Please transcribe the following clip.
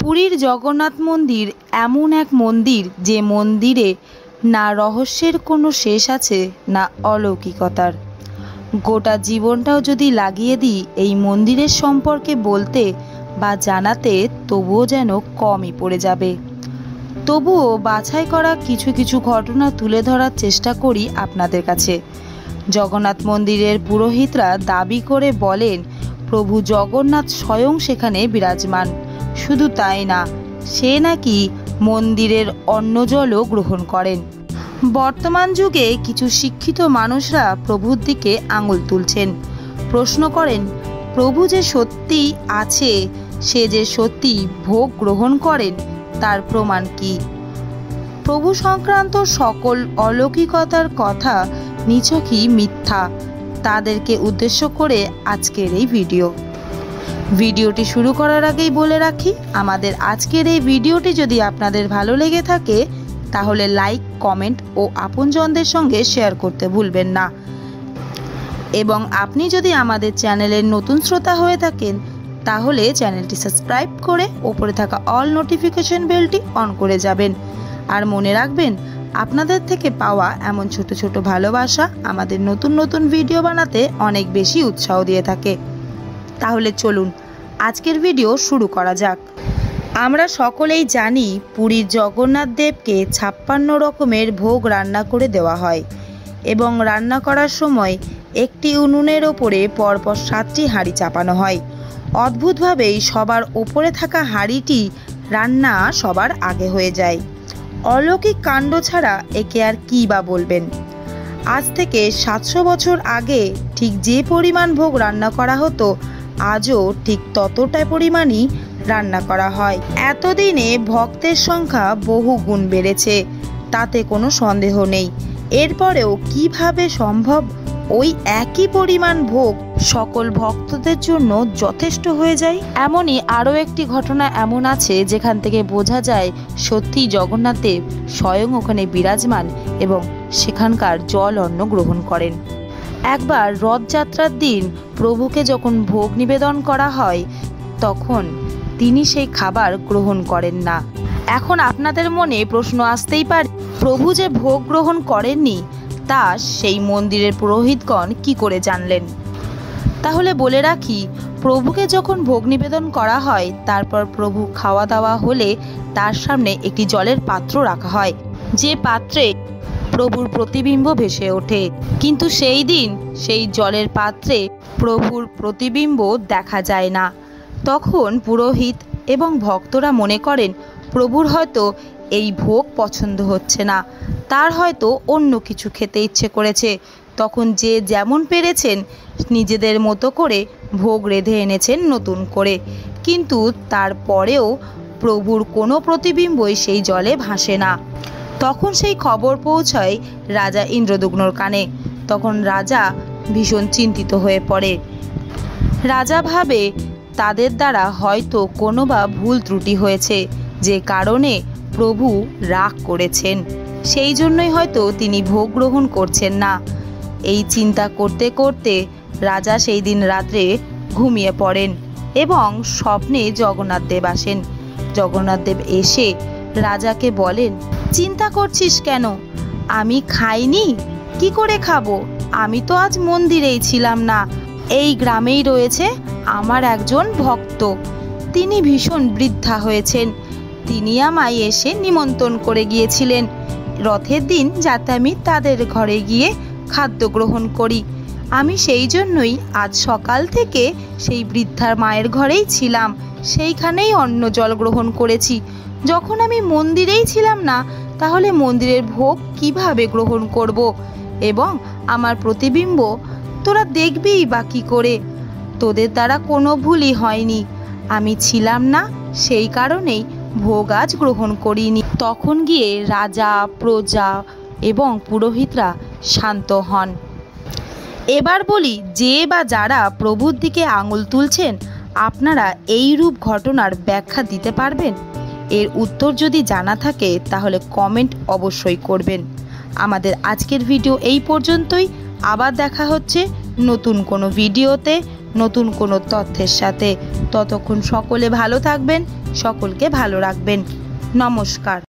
পুরীর জগন্নাথ মন্দির এমন এক মন্দির যে মন্দিরে না রহস্যের কোনো শেষ আছে না অলৌকিকতার। গোটা জীবনটাও যদি লাগিয়ে দিই এই মন্দিরের সম্পর্কে বলতে বা জানাতে তবুও যেন কমই পড়ে যাবে। তবুও বাছাই করা কিছু কিছু ঘটনা তুলে ধরার চেষ্টা করি আপনাদের কাছে। জগন্নাথ মন্দিরের পুরোহিতরা দাবি করে বলেন প্রভু জগন্নাথ স্বয়ং সেখানে বিরাজমান। শুধু তাই না, সে নাকি মন্দিরের অন্নজলও গ্রহণ করেন। বর্তমান যুগে কিছু শিক্ষিত মানুষরা প্রভুর দিকে আঙুল তুলছেন, প্রশ্ন করেন প্রভু যে সত্যি আছে, সে যে সত্যি ভোগ গ্রহণ করেন তার প্রমাণ কি? প্রভু সংক্রান্ত সকল অলৌকিকতার কথা নিছকই মিথ্যা, তাদেরকে উদ্দেশ্য করে আজকের এই ভিডিওটি শুরু করার আগেই বলে রাখি, আমাদের আজকের এই ভিডিওটি যদি আপনাদের ভালো লেগে থাকে তাহলে লাইক, কমেন্ট ও আপনজনদের সঙ্গে শেয়ার করতে ভুলবেন না। এবং আপনি যদি আমাদের চ্যানেলের নতুন শ্রোতা হয়ে থাকেন তাহলে চ্যানেলটি সাবস্ক্রাইব করে ওপরে থাকা অল নোটিফিকেশন বেলটি অন করে যাবেন। আর মনে রাখবেন, আপনাদের থেকে পাওয়া এমন ছোট ছোট ভালোবাসা আমাদের নতুন নতুন ভিডিও বানাতে অনেক বেশি উৎসাহ দিয়ে থাকে। তাহলে চলুন আজকের ভিডিও শুরু করা যাক। আমরা সকলেই জানি পুরীর জগন্নাথ দেবকে 56 রকমের ভোগ রান্না করে দেওয়া হয় এবং রান্না করার সময় একটি উনুনের ওপরে পরপর 7টি হাঁড়ি চাপানো হয়। অদ্ভুতভাবেই সবার ওপরে থাকা হাঁড়িটি রান্না সবার আগে হয়ে যায়। অলৌকিক কাণ্ড ছাড়া একে আর কী বা বলবেন। আজ থেকে 700 বছর আগে ঠিক যে পরিমাণ ভোগ রান্না করা হতো আজও ঠিক ততটা পরিমাণই রান্না করা হয়। এতদিনে ভক্তের সংখ্যা বহু গুণ বেড়েছে, তাতে কোনো সন্দেহ নেই। এরপরেও কিভাবে সম্ভব ওই একই পরিমাণ ভোগ সকল ভক্তদের জন্য যথেষ্ট হয়ে যায়? এমনই আরও একটি ঘটনা এমন আছে যেখান থেকে বোঝা যায় সত্যি জগন্নাথ দেব স্বয়ং ওখানে বিরাজমান এবং সেখানকার জল অন্ন গ্রহণ করেন। একবার রথযাত্রার দিন প্রভুকে যখন ভোগ নিবেদন করা হয় তখন তিনি সেই খাবার গ্রহণ করেন না। এখন আপনাদের মনে প্রশ্ন আসতেই পারে, প্রভু যে ভোগ গ্রহণ করেননি তা সেই মন্দিরের পুরোহিতগণ কি করে জানলেন? তাহলে বলে রাখি, প্রভুকে যখন ভোগ নিবেদন করা হয় তারপর প্রভু খাওয়া দাওয়া হলে তার সামনে একটি জলের পাত্র রাখা হয়, যে পাত্রে প্রভুর প্রতিবিম্ব ভেসে ওঠে। কিন্তু সেই দিন সেই জলের পাত্রে প্রভুর প্রতিবিম্ব দেখা যায় না। তখন পুরোহিত এবং ভক্তরা মনে করেন প্রভুর হয়তো এই ভোগ পছন্দ হচ্ছে না, তার হয়তো অন্য কিছু খেতে ইচ্ছে করেছে। তখন যে যেমন পেরেছেন নিজেদের মতো করে ভোগ রেঁধে এনেছেন নতুন করে, কিন্তু তারপরেও প্রভুর কোনো প্রতিবিম্বই সেই জলে ভাসে না। তখন সেই খবর পৌঁছায় রাজা ইন্দ্রদুম্নর কানে। তখন রাজা ভীষণ চিন্তিত হয়ে পড়ে। রাজা ভাবে তাদের দ্বারা হয়তো কোনো বা ভুল ত্রুটি হয়েছে, যে কারণে প্রভু রাগ করেছেন, সেই জন্যই হয়তো তিনি ভোগ গ্রহণ করছেন না। এই চিন্তা করতে করতে রাজা সেই দিন রাত্রে ঘুমিয়ে পড়েন এবং স্বপ্নে জগন্নাথ দেব আসেন। জগন্নাথ দেব এসে রাজাকে বলেন, চিন্তা করছিস কেন? আমি খাইনি, কি করে খাবো? আমি তো আজ মন্দিরেই ছিলাম না। এই গ্রামেই রয়েছে আমার একজন ভক্ত, তিনি ভীষণ বৃদ্ধা হয়েছেন। তিনি আমায় এসে নিমন্ত্রণ করে গিয়েছিলেন রথের দিন যাতে আমি তাদের ঘরে গিয়ে খাদ্য গ্রহণ করি। আমি সেই জন্যই আজ সকাল থেকে সেই বৃদ্ধার মায়ের ঘরেই ছিলাম, সেইখানেই অন্ন জল গ্রহণ করেছি। যখন আমি মন্দিরেই ছিলাম না তাহলে মন্দিরের ভোগ কিভাবে গ্রহণ করব? এবং আমার প্রতিবিম্ব তোরা দেখবিই বা কী করে? তোদের দ্বারা কোনো ভুলই হয়নি, আমি ছিলাম না সেই কারণেই ভোগ আজ গ্রহণ করিনি। তখন গিয়ে রাজা, প্রজা এবং পুরোহিতরা শান্ত হন। এবার বলি, যে বা যারা প্রভুর দিকে আঙুল তুলছেন আপনারা এই রূপ ঘটনার ব্যাখ্যা দিতে পারবেন? এর উত্তর যদি জানা থাকে তাহলে কমেন্ট অবশ্যই করবেন। আমাদের আজকের ভিডিও এই পর্যন্তই। আবার দেখা হচ্ছে নতুন কোনো ভিডিওতে নতুন কোনো তথ্যের সাথে। ততক্ষণ সকলে ভালো থাকবেন, সকলকে ভালো রাখবেন। নমস্কার।